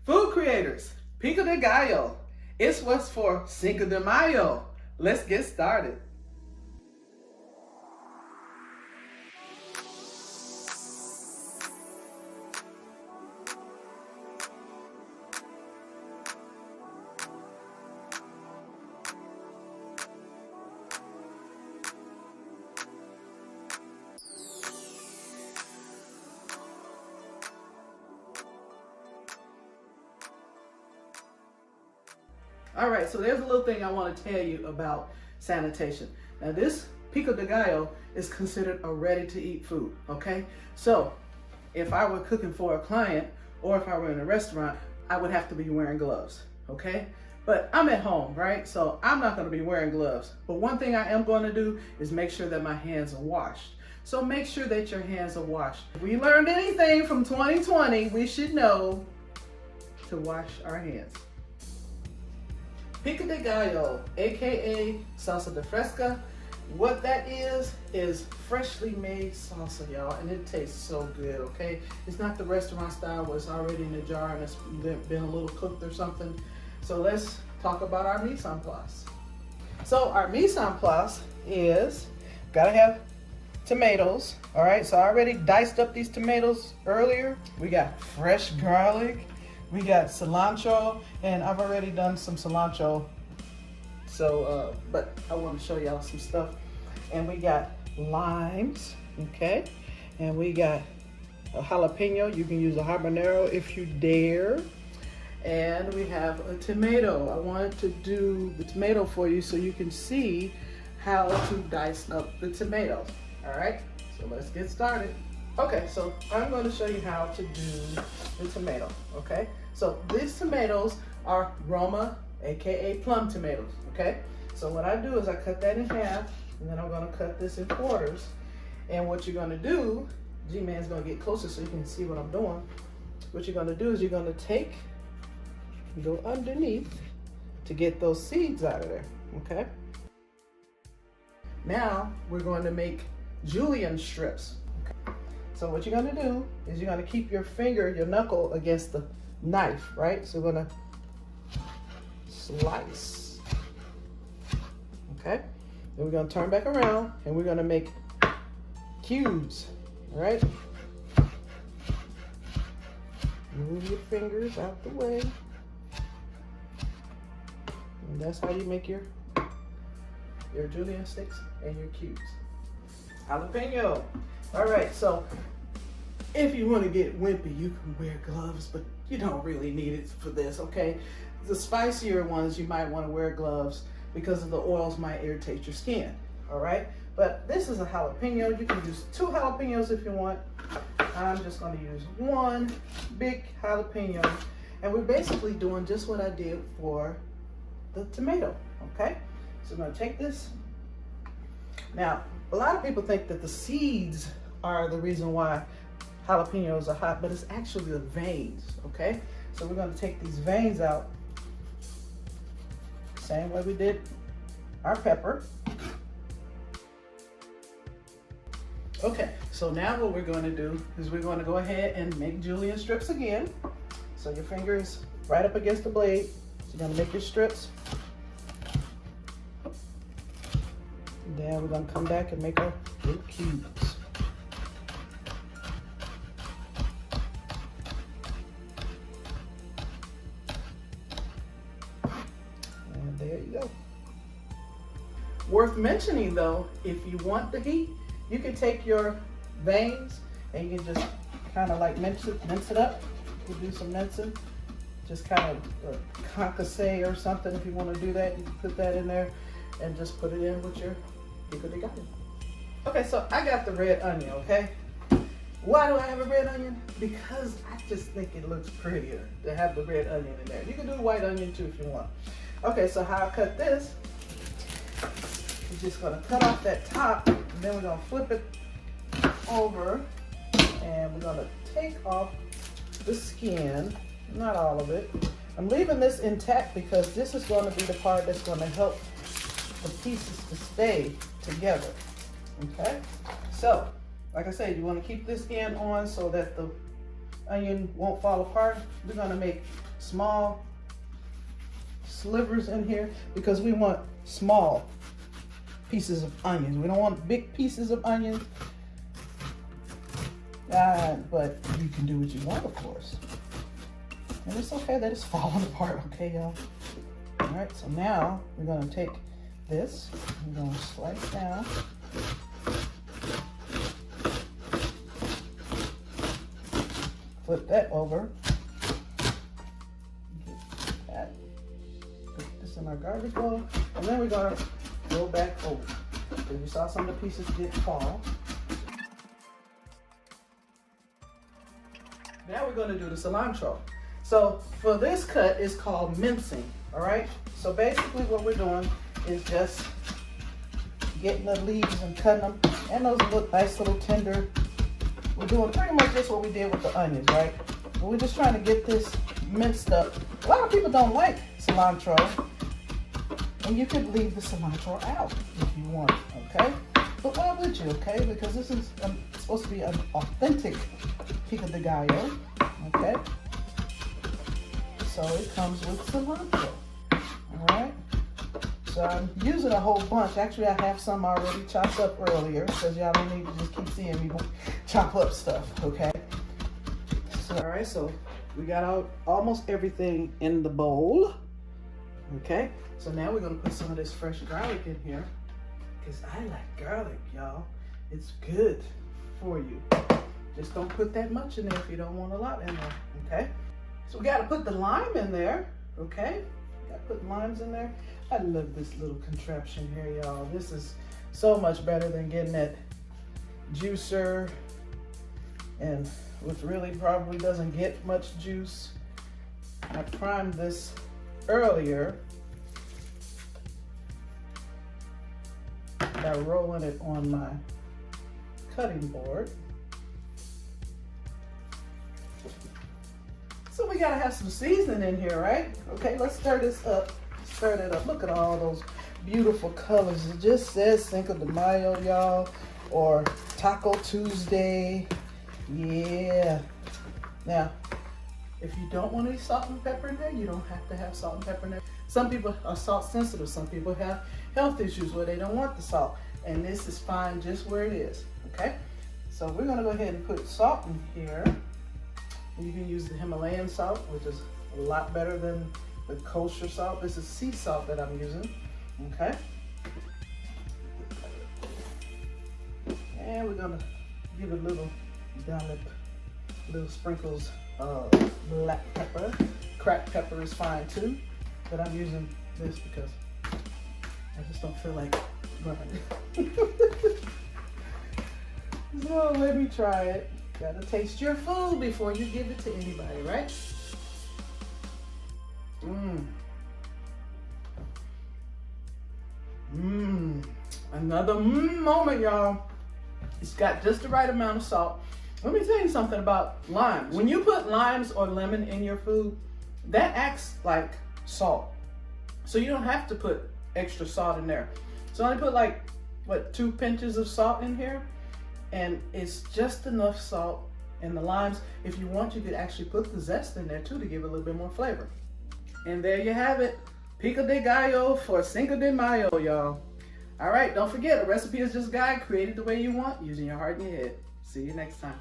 Food creators, Pico de Gallo. It's what's for Cinco de Mayo. Let's get started. All right, so there's a little thing I want to tell you about sanitation. Now this Pico de Gallo is considered a ready-to-eat food, okay? So if I were cooking for a client or if I were in a restaurant, I would have to be wearing gloves, okay? But I'm at home, right? So I'm not gonna be wearing gloves. But one thing I am gonna do is make sure that my hands are washed. So make sure that your hands are washed. If we learned anything from 2020, we should know to wash our hands. Pico de Gallo, aka salsa de fresca. What that is freshly made salsa, y'all, and it tastes so good, okay? It's not the restaurant style where it's already in a jar and it's been a little cooked or something. So let's talk about our mise en place. So our mise en place is, gotta have tomatoes, all right? So I already diced up these tomatoes earlier. We got fresh garlic. We got cilantro, and I've already done some cilantro, so, but I want to show y'all some stuff. And we got limes, okay? And we got a jalapeno. You can use a habanero if you dare. And we have a tomato. I wanted to do the tomato for you so you can see how to dice up the tomato, all right? So let's get started. Okay, so I'm going to show you how to do the tomato, okay? So these tomatoes are Roma, aka plum tomatoes, okay? So what I do is I cut that in half, and then I'm going to cut this in quarters. And what you're going to do, G-Man's going to get closer so you can see what I'm doing. What you're going to do is you're going to go underneath to get those seeds out of there, okay? Now we're going to make Julian strips. So what you're gonna do is you're gonna keep your finger, your knuckle against the knife, right? So we're gonna slice, okay? Then we're gonna turn back around and we're gonna make cubes, all right? Move your fingers out the way. And that's how you make your julienne sticks and your cubes. Jalapeno. All right, so if you want to get wimpy, you can wear gloves, but you don't really need it for this, okay? The spicier ones, you might want to wear gloves because of the oils might irritate your skin, all right? But this is a jalapeno. You can use 2 jalapenos if you want. I'm just going to use 1 big jalapeno. And we're basically doing just what I did for the tomato, okay? So I'm going to take this. Now, a lot of people think that the seeds are the reason why jalapenos are hot, but it's actually the veins, okay? So we're gonna take these veins out, same way we did our pepper. Okay, so now what we're gonna do is we're gonna go ahead and make julienne strips again. So your finger is right up against the blade. So you're gonna make your strips. Then we're gonna come back and make our little cubes. And there you go. Worth mentioning though, if you want the heat, you can take your veins and you can just kind of like mince it up. You can do some mincing. Just kind of concasse or something if you want to do that. You can put that in there and just put it in with your Pico de Gallo. Okay, so I got the red onion, okay? Why do I have a red onion? Because I just think it looks prettier to have the red onion in there. You can do white onion too if you want. Okay, so how I cut this, you're just gonna cut off that top, and then we're gonna flip it over, and we're gonna take off the skin, not all of it. I'm leaving this intact because this is gonna be the part that's gonna help the pieces to stay together, okay? So, like I said, you want to keep this end on so that the onion won't fall apart, we're gonna make small slivers in here because we want small pieces of onions. We don't want big pieces of onions, but you can do what you want, of course. And it's okay that it's falling apart, okay, y'all? All right, so now we're gonna take this, we're gonna slice down. Flip that over. Get that. Put this in our garbage bowl, and then we're gonna go back over. So you saw some of the pieces did fall. Now we're gonna do the cilantro. So for this cut, it's called mincing, all right? So basically what we're doing is just getting the leaves and cutting them, and those look nice little tender. We're doing pretty much just what we did with the onions, right? But we're just trying to get this minced up. A lot of people don't like cilantro, and you could leave the cilantro out if you want, okay? But why would you, okay? Because this is supposed to be an authentic Pico de Gallo, okay? So it comes with cilantro, all right? So I'm using a whole bunch. Actually, I have some already chopped up earlier because y'all don't need to just keep seeing me chop up stuff, okay? So, all right, so we got out almost everything in the bowl, okay? So now we're gonna put some of this fresh garlic in here because I like garlic, y'all. It's good for you. Just don't put that much in there if you don't want a lot in there, okay? So we gotta put the lime in there, okay? Gotta put limes in there. I love this little contraption here, y'all. This is so much better than getting that juicer, and which really probably doesn't get much juice. I primed this earlier by rolling it on my cutting board. So we gotta have some seasoning in here, right? Okay, let's stir this up. Stir it up. Look at all those beautiful colors. It just says Cinco de Mayo, y'all, or Taco Tuesday. Yeah. Now, if you don't want any salt and pepper in there, you don't have to have salt and pepper in there. Some people are salt sensitive. Some people have health issues where they don't want the salt. And this is fine just where it is, okay? So we're gonna go ahead and put salt in here. You can use the Himalayan salt, which is a lot better than the kosher salt. This is sea salt that I'm using, okay? And we're gonna give it a little dollop, little sprinkles of black pepper. Cracked pepper is fine too, but I'm using this because I just don't feel like burning. So let me try it. Gotta taste your food before you give it to anybody, right? Another moment, y'all. It's got just the right amount of salt. Let me tell you something about limes. When you put limes or lemon in your food, that acts like salt. So you don't have to put extra salt in there. So I only put like, what, 2 pinches of salt in here? And it's just enough salt in the limes. If you want, you could actually put the zest in there too to give it a little bit more flavor. And there you have it. Pico de Gallo for Cinco de Mayo, y'all. All right, don't forget, a recipe is just a guide created the way you want, using your heart and your head. See you next time.